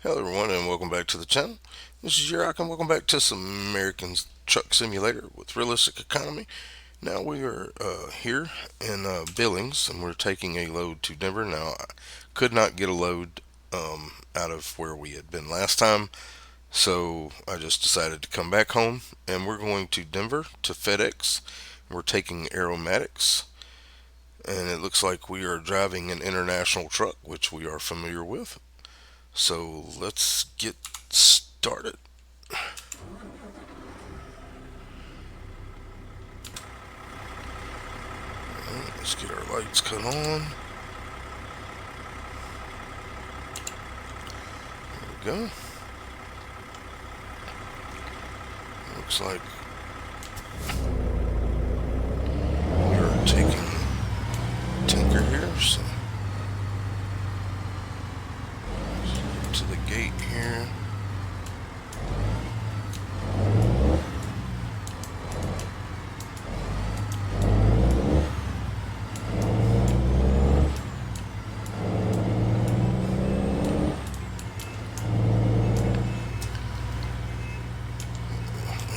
Hello everyone and welcome back to the channel. This is Yurok and welcome back to some American Truck Simulator with Realistic Economy. Now we are here in Billings and we're taking a load to Denver. Now I could not get a load out of where we had been last time, so I just decided to come back home and we're going to Denver to FedEx. We're taking Aromatics and it looks like we are driving an international truck, which we are familiar with. So let's get started. Let's get our lights cut on. There we go. Looks like we're taking Tinker here, so to the gate here.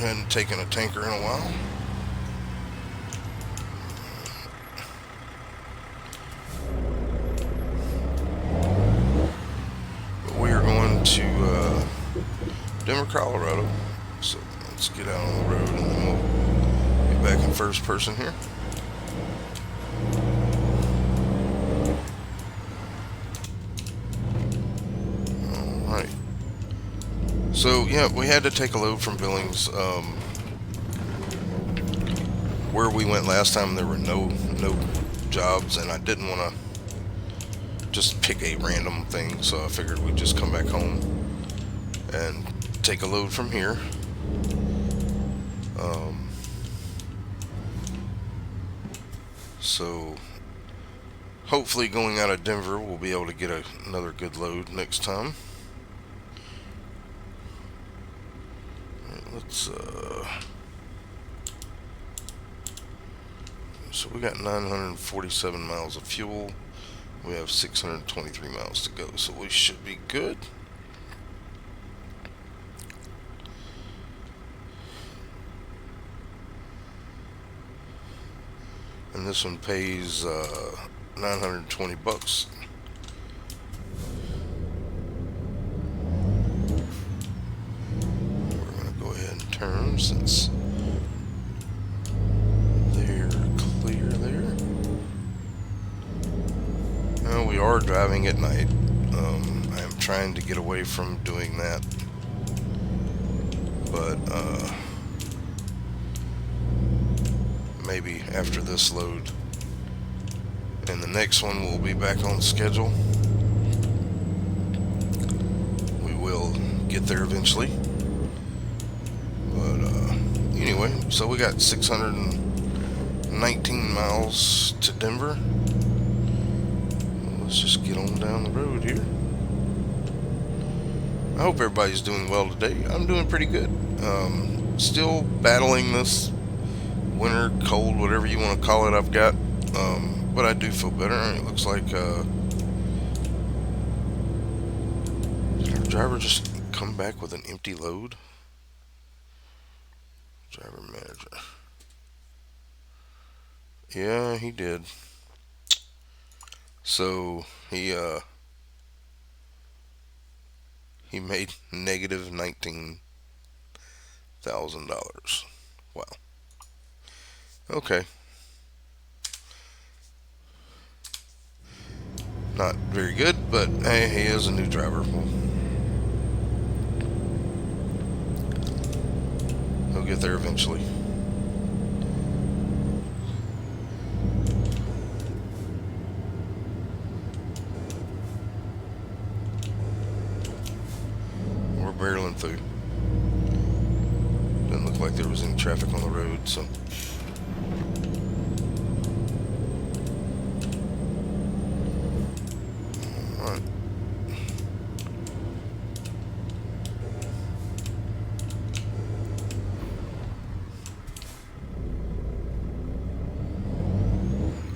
Hadn't taken a tanker in a while. But we are going to Denver, Colorado. So let's get out on the road and then we'll get back in first person here. Alright. So yeah, we had to take a load from Billings. Where we went last time, there were no jobs, and I didn't want to just pick a random thing, so I figured we'd just come back home and take a load from here. So hopefully going out of Denver, we'll be able to get another good load next time. Let's so we got 947 miles of fuel. We have 623 miles to go, so we should be good. And this one pays 920 bucks. We're gonna go ahead and turn since they're clear there. Now we are driving at night. I am trying to get away from doing that, but maybe after this load and the next one we'll be back on schedule. We will get there eventually, but anyway, so we got 619 miles to Denver. Let's just get on down the road here. I hope everybody's doing well today. I'm doing pretty good. Still battling this winter cold, whatever you want to call it, I've got. But I do feel better. It looks like did our driver just come back with an empty load? Driver manager. Yeah, he did. So he made negative $19,000. Wow. Okay. Not very good, but hey, he is a new driver. He'll get there eventually. We're barreling through. Doesn't look like there was any traffic on the road, so. Alright.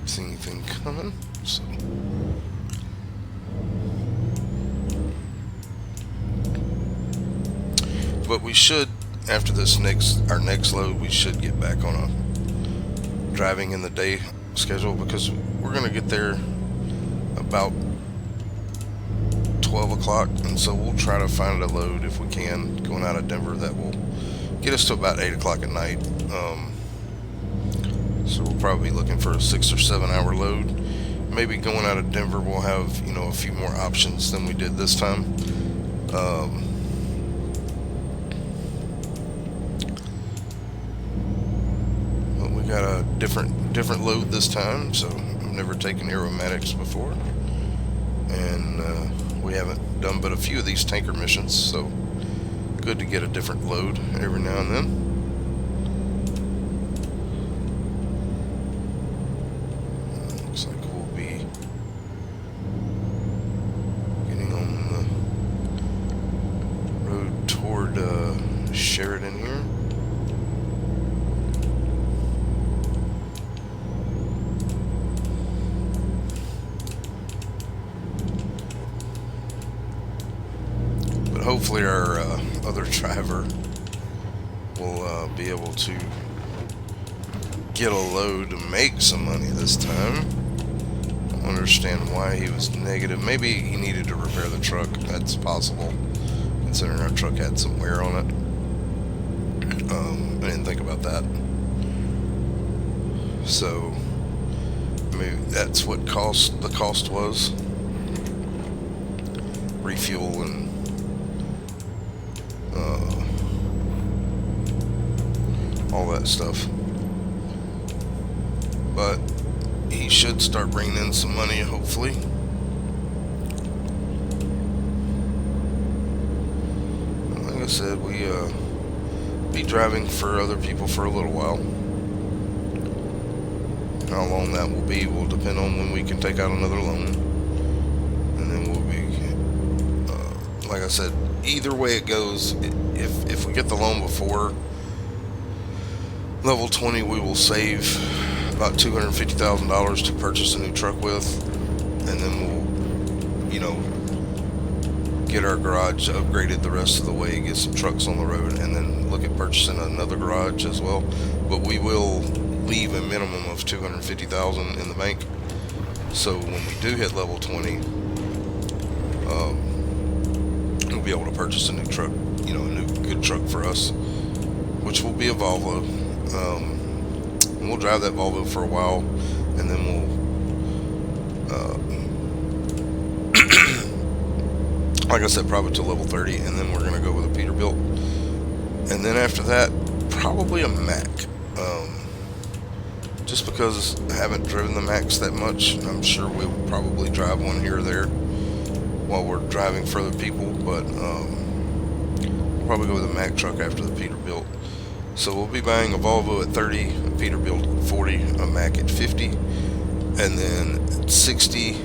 See anything coming? So But we should, after our next load, we should get back on a driving in the day schedule, because we're gonna get there about 12 o'clock, and so we'll try to find a load if we can going out of Denver that will get us to about 8 o'clock at night. So we'll probably be looking for a 6 or 7 hour load. Maybe going out of Denver we'll have, a few more options than we did this time. But we got a different load this time, so I've never taken aromatics before, and we haven't done but a few of these tanker missions, so good to get a different load every now and then. Looks like we'll be getting on the road toward Sheridan here. But hopefully our other driver will be able to get a load to make some money this time. I don't understand why he was negative. Maybe he needed to repair the truck. That's possible, considering our truck had some wear on it. I didn't think about that. So maybe that's what the cost was. Refuel and all that stuff. But he should start bringing in some money, hopefully. Like I said, we be driving for other people for a little while. How long that will be will depend on when we can take out another loan, and then we'll be, like I said, either way it goes. If we get the loan before level 20, we will save about $250,000 to purchase a new truck with, and then we'll, get our garage upgraded the rest of the way, get some trucks on the road, and then look at purchasing another garage as well. But we will leave a minimum of $250,000 in the bank, so when we do hit level 20, we'll be able to purchase a new truck, a new good truck for us, which will be a Volvo. And we'll drive that Volvo for a while, and then we'll like I said, probably to level 30, and then we're going to go with a Peterbilt, and then after that probably a Mack, just because I haven't driven the Macks that much. I'm sure we'll probably drive one here or there while we're driving for other people, but we'll probably go with a Mack truck after the Peterbilt. So we'll be buying a Volvo at 30, a Peterbilt at 40, a Mack at 50, and then at 60,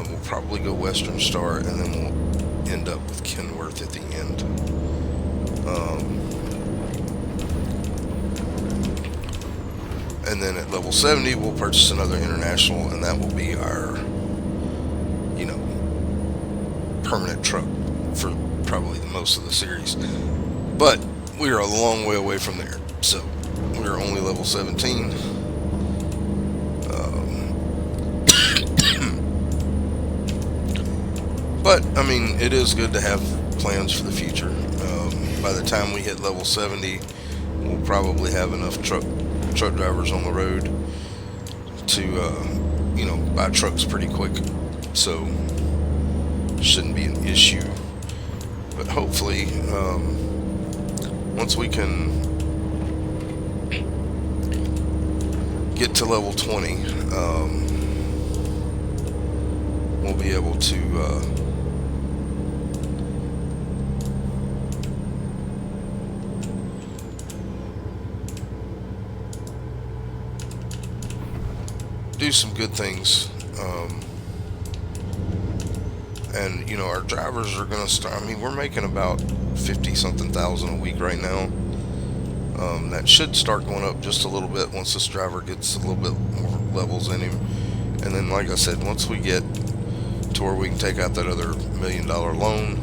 we'll probably go Western Star, and then we'll end up with Kenworth at the end. And then at level 70, we'll purchase another International, and that will be our, permanent truck for probably the most of the series. But we are a long way away from there, so we're only level 17. But I mean, it is good to have plans for the future. By the time we hit level 70, we'll probably have enough truck drivers on the road to buy trucks pretty quick, so shouldn't be an issue. But hopefully, once we can get to level 20, we'll be able to do some good things. And our drivers are gonna start. I mean, we're making about 50 something thousand a week right now. That should start going up just a little bit once this driver gets a little bit more levels in him. And then, like I said, once we get to where we can take out that other $1 million loan,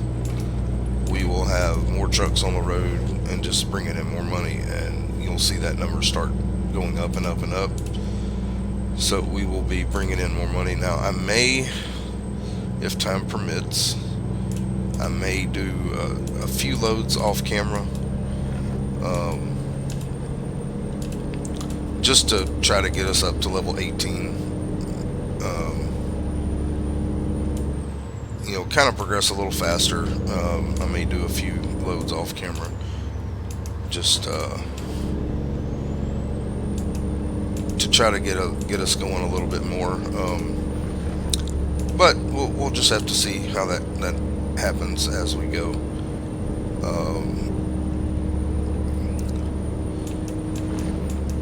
we we will have more trucks on the road and just bringing in more money, and you'll see that number start going up and up and up. So we will be bringing in more money. Now, I may, if time permits, I may do a few loads off camera, um, just to try to get us up to level 18. Kind of progress a little faster. I may do a few loads off camera, just to try to get us going a little bit more. But we'll just have to see how that happens as we go.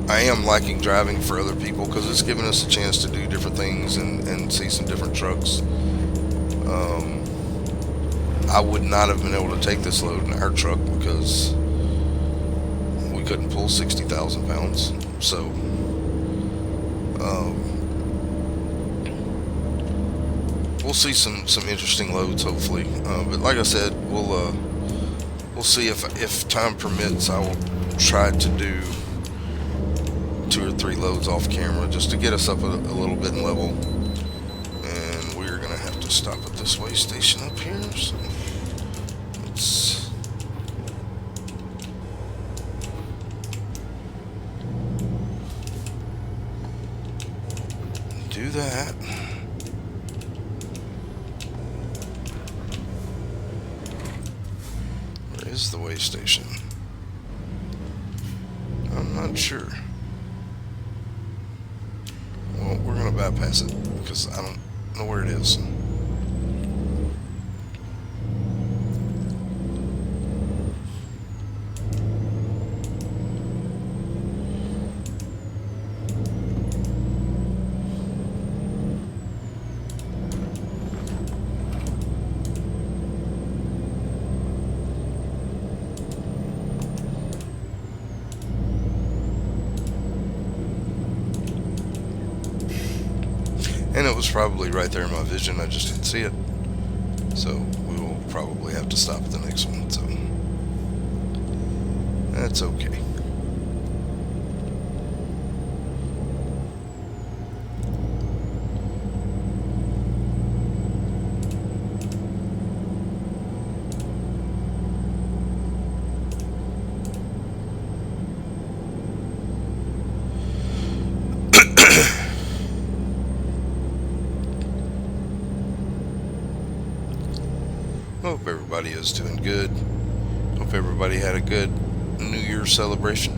I am liking driving for other people because it's giving us a chance to do different things and see some different trucks. I would not have been able to take this load in our truck because we couldn't pull 60,000 pounds. So, we'll see some interesting loads hopefully. But like I said, we'll see if time permits. I will try to do 2 or 3 loads off camera just to get us up a little bit in level. And we're gonna have to stop at this way station up here. So let's do that. Where is the way station? I'm not sure. Well, we're gonna bypass it because I don't know where it is. And it was probably right there in my vision, I just didn't see it. So we will probably have to stop at the next one, so that's okay. Hope everybody is doing good. Hope everybody had a good New Year's celebration.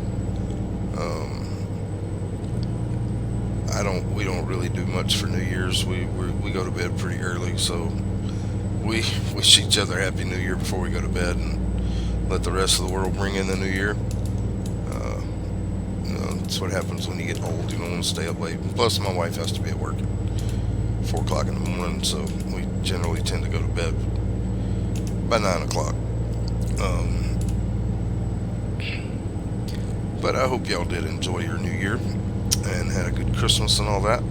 We don't really do much for New Year's. We go to bed pretty early, so we wish each other Happy New Year before we go to bed and let the rest of the world bring in the New Year. That's what happens when you get old. You don't want to stay up late. Plus, my wife has to be at work at 4 o'clock in the morning, so we generally tend to go to bed by 9 o'clock. But I hope y'all did enjoy your New Year and had a good Christmas and all that.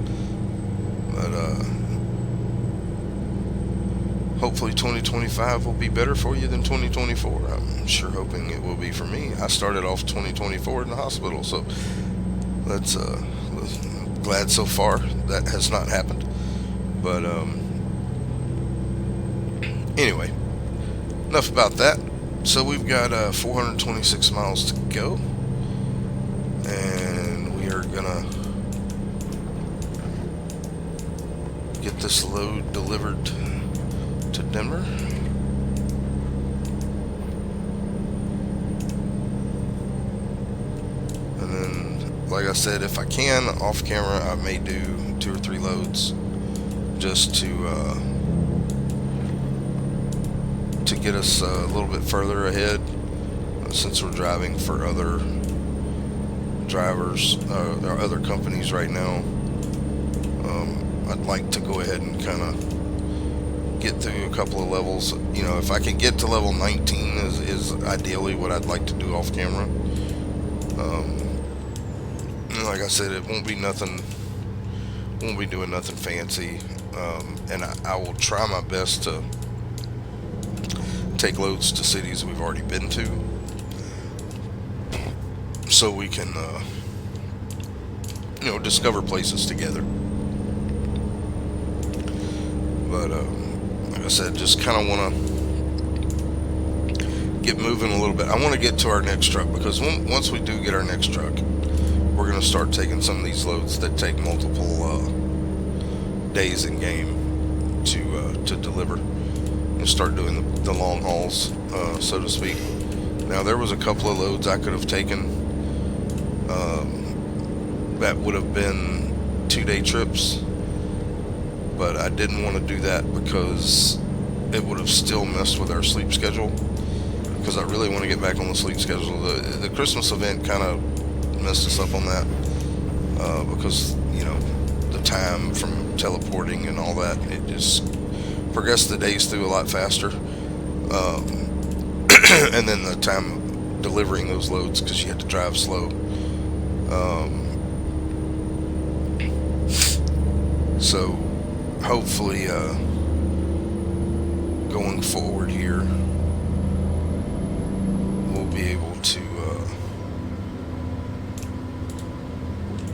But hopefully 2025 will be better for you than 2024. I'm sure hoping it will be for me. I started off 2024 in the hospital, so let's glad so far that has not happened. But anyway, enough about that. So we've got 426 miles to go, and we are gonna get this load delivered to Denver. And then, like I said, if I can, off camera, I may do 2 or 3 loads just to get us a little bit further ahead, since we're driving for other drivers or other companies right now. I'd like to go ahead and kind of get through a couple of levels. If I can get to level 19 is ideally what I'd like to do off camera. Like I said, it won't be doing nothing fancy, and I will try my best to take loads to cities we've already been to, so we can discover places together. But like I said, just kind of want to get moving a little bit. I want to get to our next truck, because once we do get our next truck, we're going to start taking some of these loads that take multiple days in game to deliver, and start doing the long hauls, so to speak. Now, there was a couple of loads I could have taken that would have been 2-day trips, but I didn't want to do that because it would have still messed with our sleep schedule, because I really want to get back on the sleep schedule. The Christmas event kind of messed us up on that, because the time from teleporting and all that, it just progressed the days through a lot faster, and then the time delivering those loads, because you had to drive slow. So hopefully going forward here, we'll be able to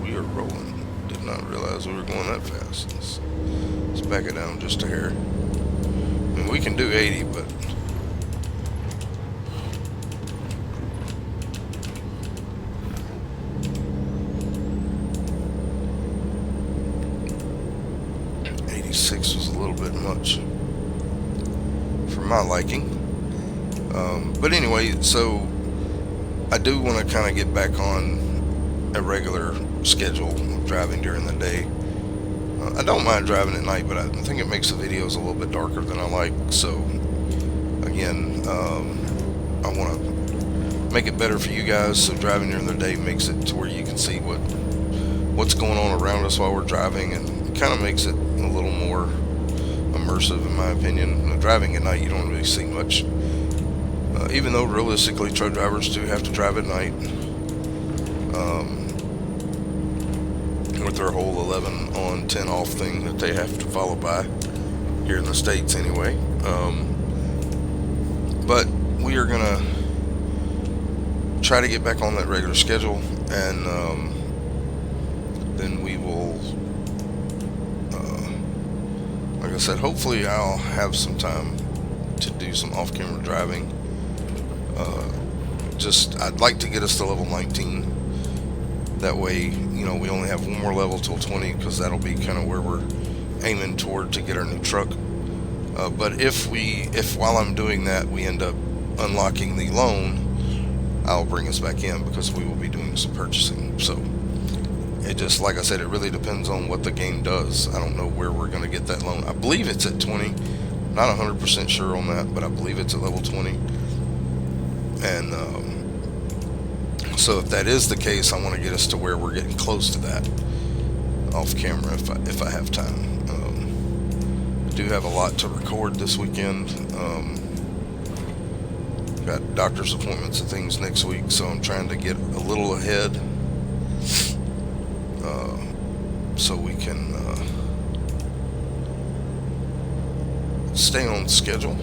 we are rolling. Did not realize we were going that fast. Let's back it down just a hair. I mean, we can do 80, but was a little bit much for my liking. But anyway, so I do want to kind of get back on a regular schedule of driving during the day. I don't mind driving at night, but I think it makes the videos a little bit darker than I like. So again, I want to make it better for you guys. So driving during the day makes it to where you can see what's going on around us while we're driving, and kind of makes it a little more immersive, in my opinion. Driving at night, you don't really see much, even though realistically truck drivers do have to drive at night, with their whole 11 on 10 off thing that they have to follow by here in the States anyway. But we are gonna try to get back on that regular schedule, and then we will, like I said, hopefully I'll have some time to do some off-camera driving. I'd like to get us to level 19. That way, we only have one more level till 20, because that'll be kind of where we're aiming toward to get our new truck. But if while I'm doing that, we end up unlocking the loan, I'll bring us back in, because we will be doing some purchasing. So it just, like I said, it really depends on what the game does. I don't know where we're going to get that loan. I believe it's at 20. Not 100% sure on that, but I believe it's at level 20. And so if that is the case, I want to get us to where we're getting close to that off camera if I have time. I do have a lot to record this weekend. Got doctor's appointments and things next week, so I'm trying to get a little ahead, so we can stay on schedule.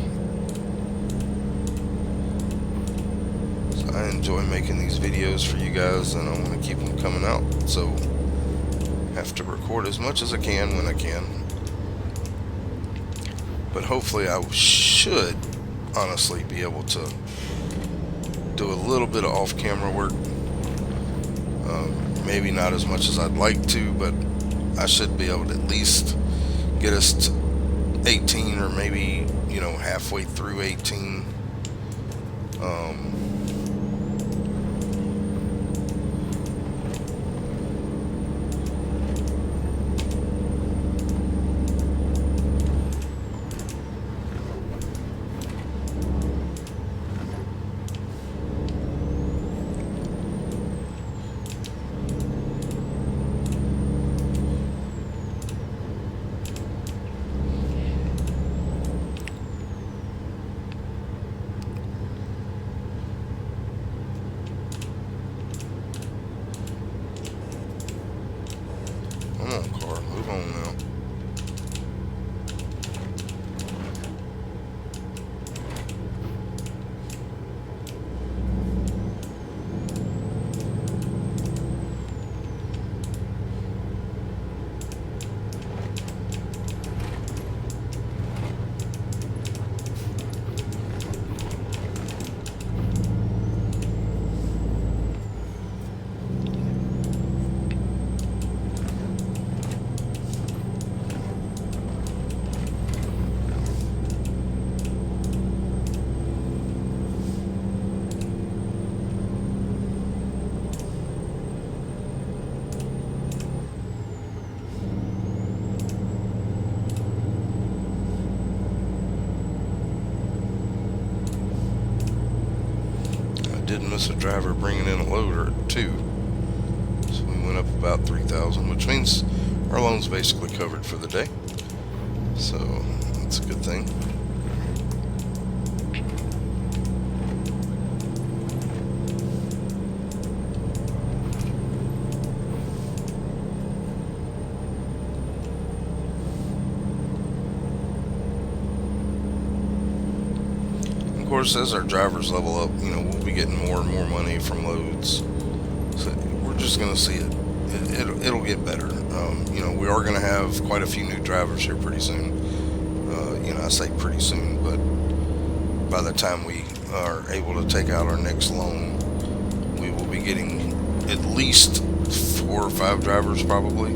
So I enjoy making these videos for you guys, and I want to keep them coming out, so have to record as much as I can when I can. But hopefully I should honestly be able to do a little bit of off-camera work. Maybe not as much as I'd like to, but I should be able to at least get us to 18, or maybe halfway through 18. did miss a driver bringing in a loader at 2. So we went up about 3,000, which means our loan's basically covered for the day. So that's a good thing. Of course, as our drivers level up, we'll be getting more and more money from loads. So we're just going to see it. It'll get better. We are going to have quite a few new drivers here pretty soon. I say pretty soon, but by the time we are able to take out our next loan, we will be getting at least 4 or 5 drivers probably.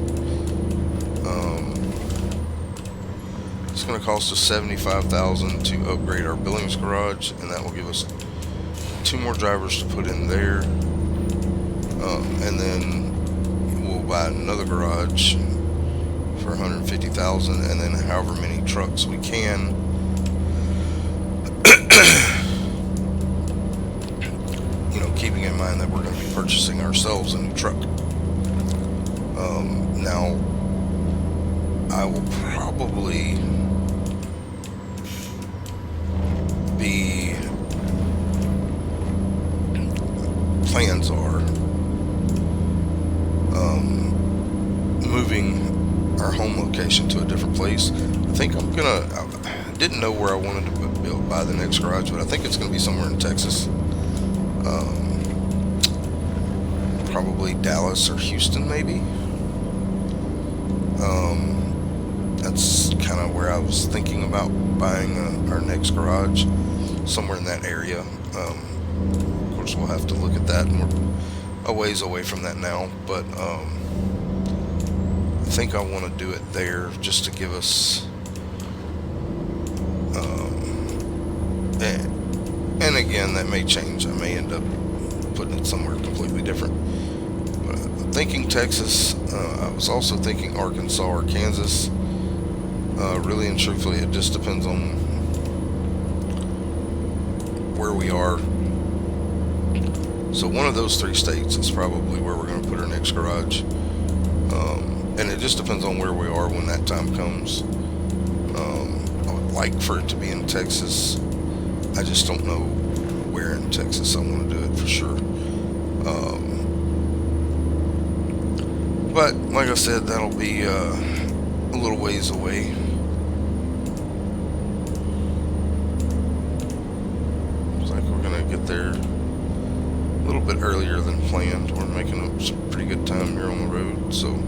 It's going to cost us $75,000 to upgrade our Billings garage, and that will give us 2 more drivers to put in there, and then we'll buy another garage for $150,000, and then however many trucks we can. Keeping in mind that we're going to be purchasing ourselves a new truck. Now, I will probably be, plans are moving our home location to a different place. I think I didn't know where I wanted to buy the next garage, but I think it's going to be somewhere in Texas. Probably Dallas or Houston, maybe. That's kind of where I was thinking about buying our next garage, somewhere in that area. Of course, we'll have to look at that, and we're a ways away from that now, but I think I want to do it there just to give us, and again, that may change. I may end up putting it somewhere completely different. But I'm thinking Texas. I was also thinking Arkansas or Kansas. Really and truthfully, it just depends on where we are. So one of those 3 states is probably where we're going to put our next garage. And it just depends on where we are when that time comes. I would like for it to be in Texas. I just don't know where in Texas I want to do it for sure. But like I said, that'll be a little ways away. Looks like we're gonna get there a little bit earlier than planned. We're making up some pretty good time here on the road, so.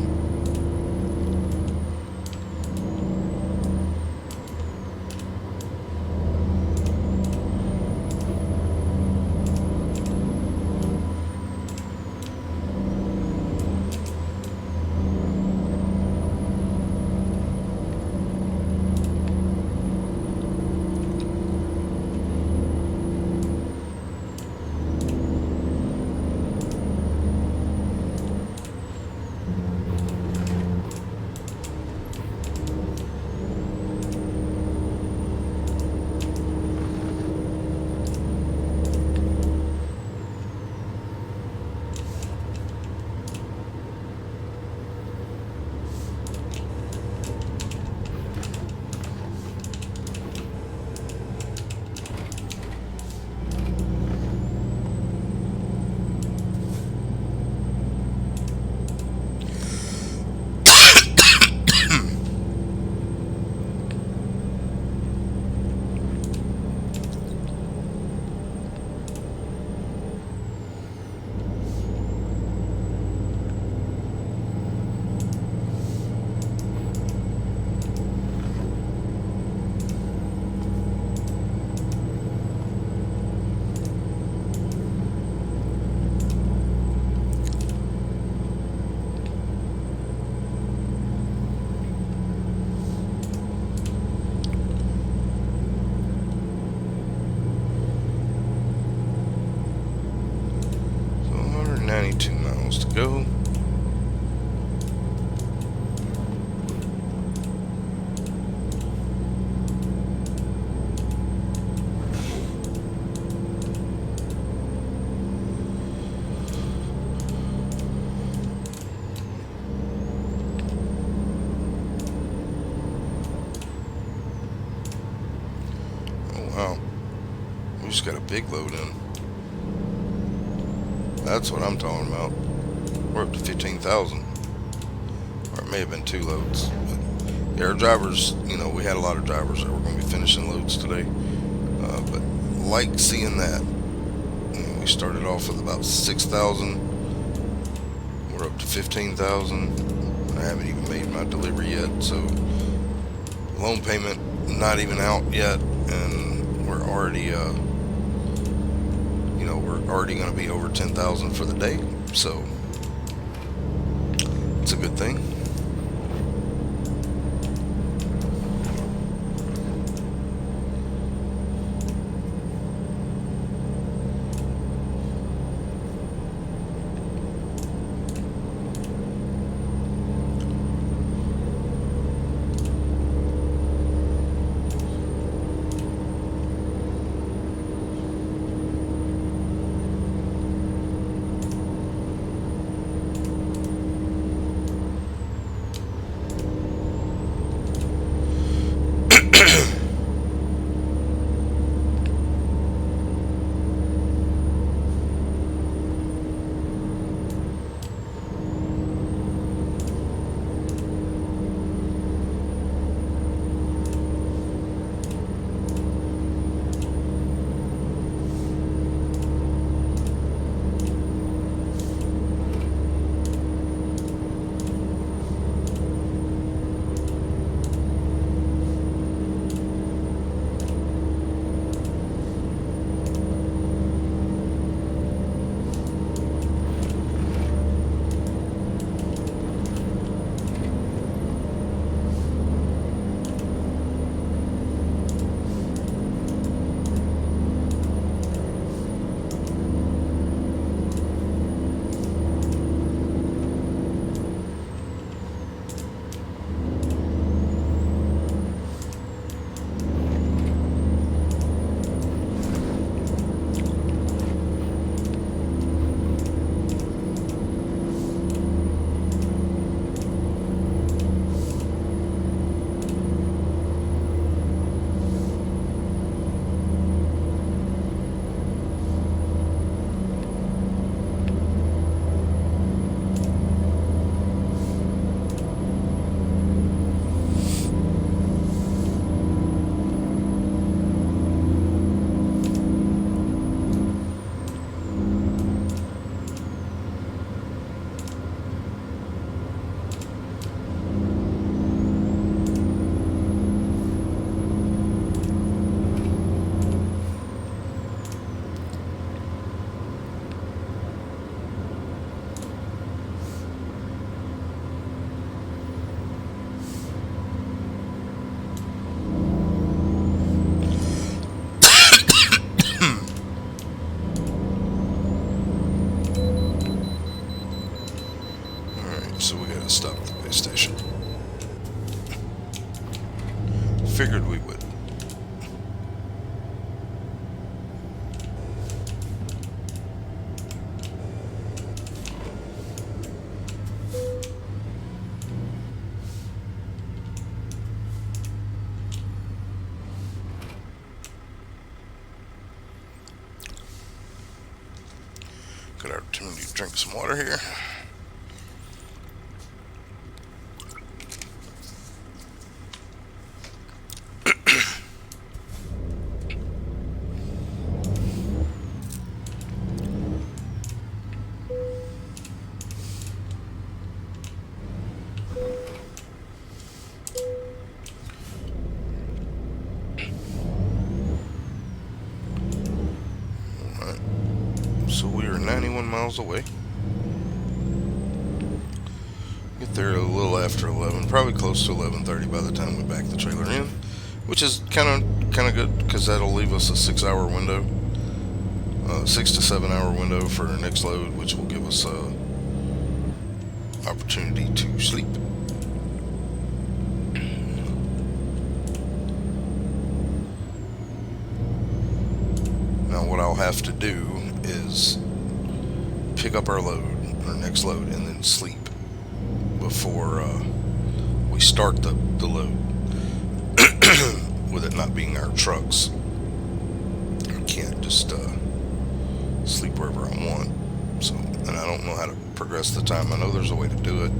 Go. We just got a big load in. That's what I'm talking about. We're up to 15,000. Or it may have been two loads. But yeah, our drivers, we had a lot of drivers that were going to be finishing loads today. But like seeing that. We started off with about 6,000. We're up to 15,000. I haven't even made my delivery yet, so loan payment not even out yet, and we're already, we're already going to be over 10,000 for the day. So it's a good thing. Alright, so we gotta stop at the way station. Figured we would. Good opportunity to drink some water here. Alright, so we are 91 miles away. Get there a little after 11, probably close to 11:30 by the time we back the trailer in, which is kind of good because that'll leave us a 6-hour window, 6 to 7 hour window for our next load, which will give us a opportunity to sleep. Now what I'll have to do is pick up our next load, and then sleep before we start the load. With it not being our trucks, I can't sleep wherever I want. So, and I don't know how to progress the time. I know there's a way to do it,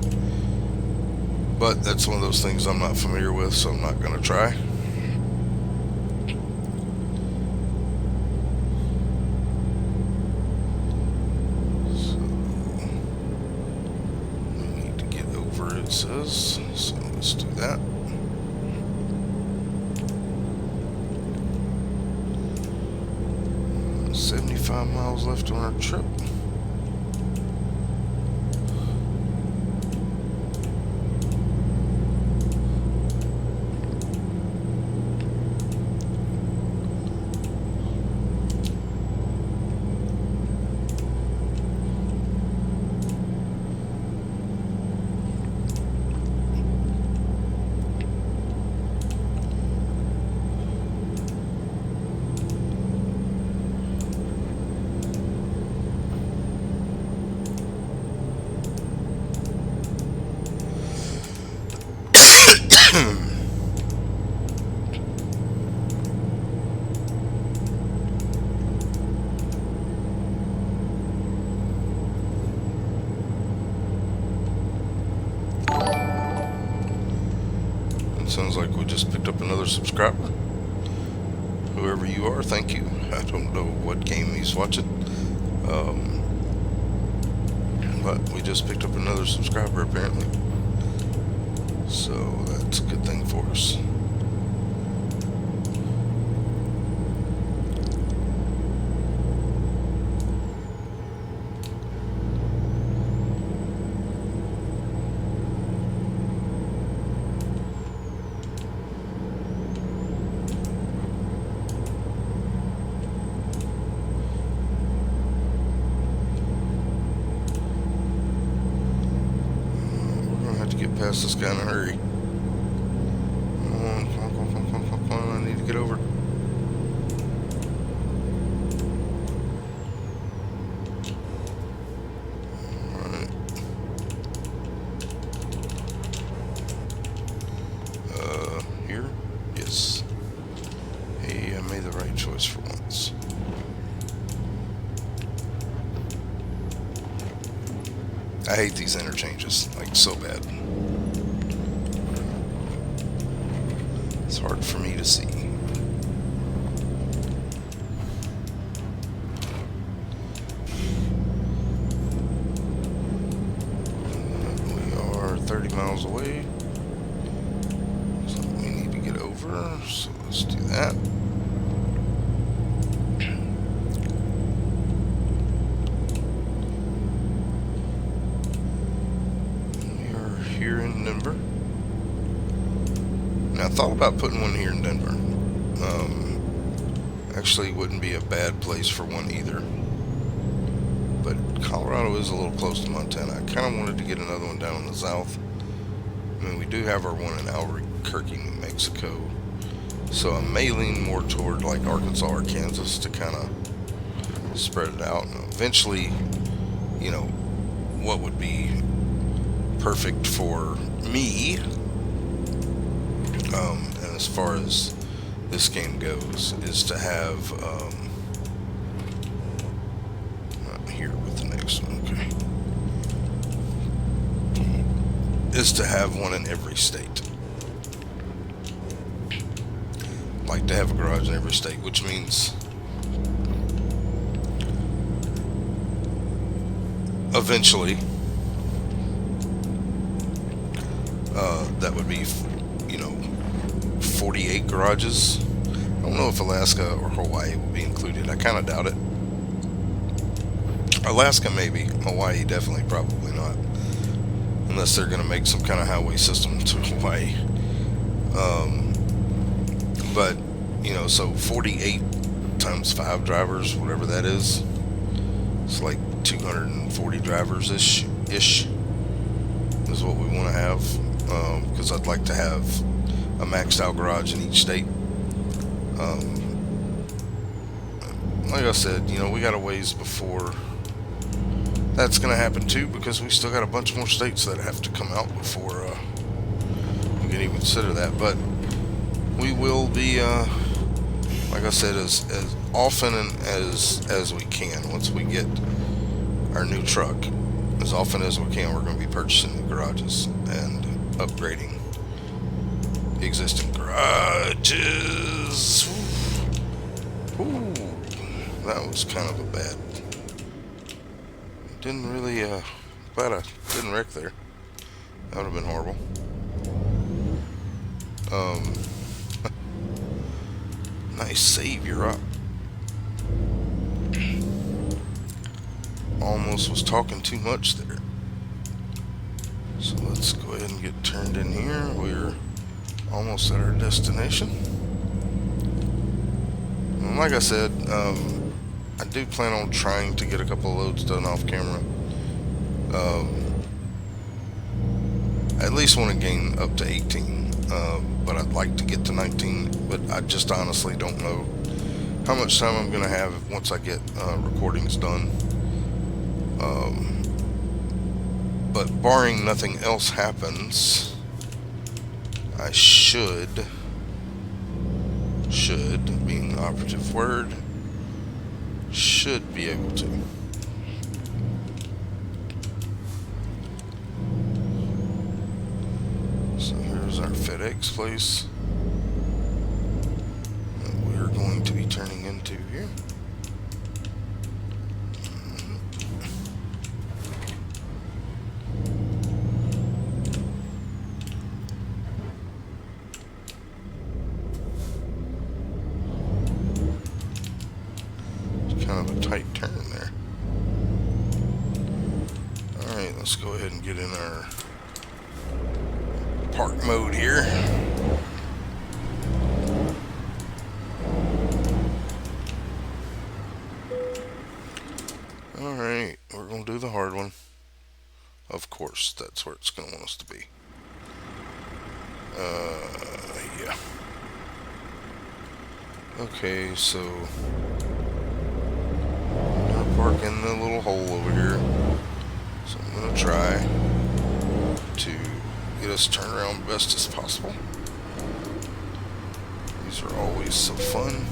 but that's one of those things I'm not familiar with, so I'm not going to try. So, we need to get over, it says, so let's do that. 75 miles left on our trip. Sounds like we just picked up another subscriber. Whoever you are, thank you. I don't know what game he's watching. But we just picked up another subscriber apparently. So that's a good thing for us. Get past this guy in a hurry. Come on, I need to get over. Alright. Here? Yes. Hey, I made the right choice for once. I hate these interchanges, like, so bad. It's hard for me to see. We are 30 miles away. So we need to get over, so let's do that. We are here in Denver. Now, I thought about putting one here in Denver. Actually, wouldn't be a bad place for one either. But Colorado is a little close to Montana. I kind of wanted to get another one down in the south. I mean, we do have our one in Albuquerque, New Mexico. So I may lean more toward like Arkansas or Kansas to kind of spread it out. And eventually, you know, what would be perfect for me, and as far as this game goes, is to have here with the next one, okay, is to have one in every state. Like to have a garage in every state, which means eventually that would be, you know, 48 garages. I don't know if Alaska or Hawaii will be included. I kind of doubt it. Alaska maybe, Hawaii definitely probably not, unless they're going to make some kind of highway system to Hawaii. But you know, so 48 times 5 drivers, whatever that is, it's like 240 drivers ish is what we want to have, because I'd like to have a maxed out garage in each state. Like I said, you know, we got a ways before that's going to happen too, because we still got a bunch more states that have to come out before we can even consider that. But we will be like I said, as often and as we can. Once we get our new truck, as often as we can, we're going to be purchasing the garages and upgrading the existing garages. Ooh, that was kind of a bad. Didn't really. Glad I didn't wreck there. That would have been horrible. Um, nice save, you're up. Almost was talking too much there. So let's go ahead and get turned in here. We're almost at our destination. And like I said, I do plan on trying to get a couple of loads done off camera. Um, I at least want to gain up to 18, but I'd like to get to 19. But I just honestly don't know how much time I'm going to have once I get recordings done. But barring nothing else happens, I should being the operative word, should be able to. So here's our FedEx place that we're going to be turning into here. Kind of a tight turn there. Alright, let's go ahead and get in our park mode here. Alright, we're going to do the hard one. Of course, that's where it's going to want us to be. Yeah. Okay, so I'm gonna park in the little hole over here. So I'm gonna try to get us turned around best as possible. These are always so fun.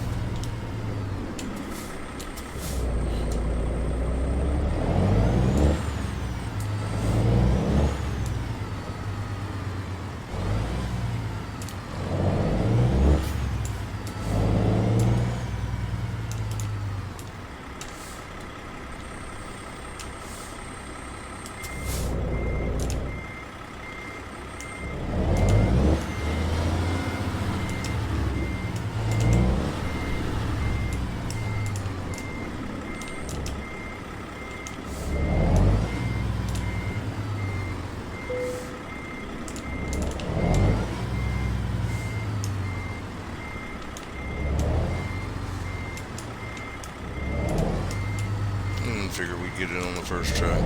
Figure we'd get it on the first try.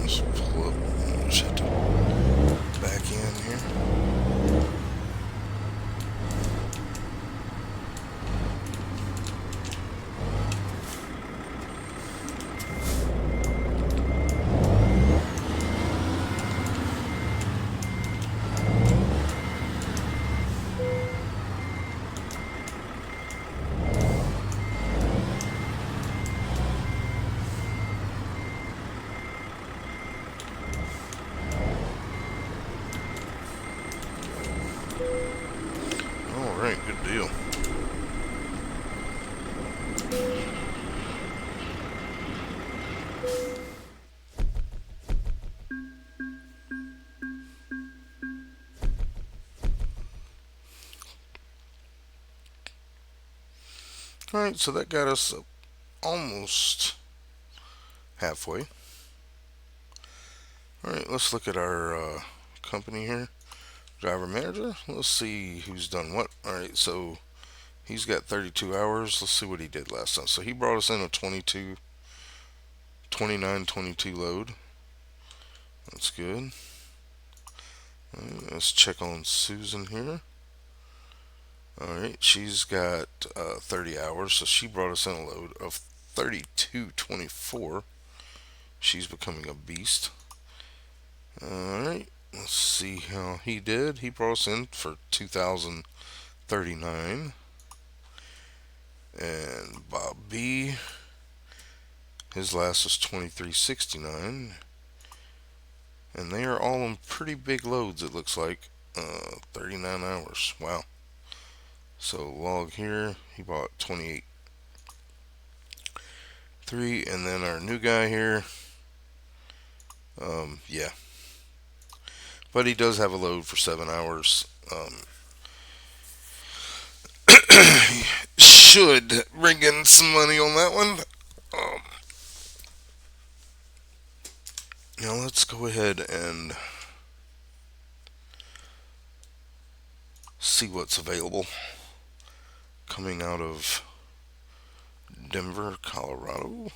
Let's pull up. Just have to back in here. Alright, good deal. Alright, so that got us almost halfway. Alright, let's look at our company here. Driver manager. Let's see who's done what. Alright, so he's got 32 hours. Let's see what he did last time. So he brought us in a 29-22 load. That's good. Let's check on Susan here. Alright, she's got 30 hours, so she brought us in a load of 32.24. She's becoming a beast. Alright, Let's see how he did. He brought us in for 2,039. And Bob B, his last was 2369. And they are all on pretty big loads, it looks like. 39 hours. Wow. So log here, he bought 28.3. And then our new guy here, yeah. But he does have a load for 7 hours. Should bring in some money on that one. Um, now let's go ahead and see what's available coming out of Denver, Colorado.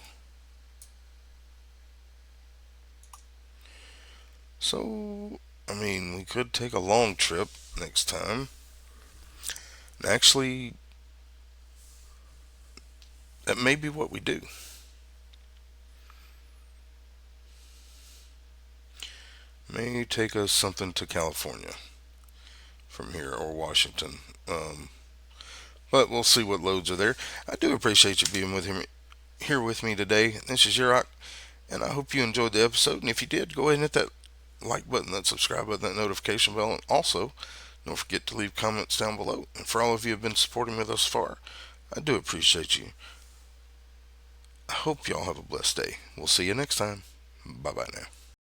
So, I mean, we could take a long trip next time. Actually, that may be what we do. May take us something to California from here or Washington. But we'll see what loads are there. I do appreciate you being with him here with me today. This is Yurok, and I hope you enjoyed the episode. And if you did, go ahead and hit that like button, that subscribe button, that notification bell, and also don't forget to leave comments down below. And for all of you who have been supporting me thus far, I do appreciate you. I hope y'all have a blessed day. We'll see you next time. Bye bye now.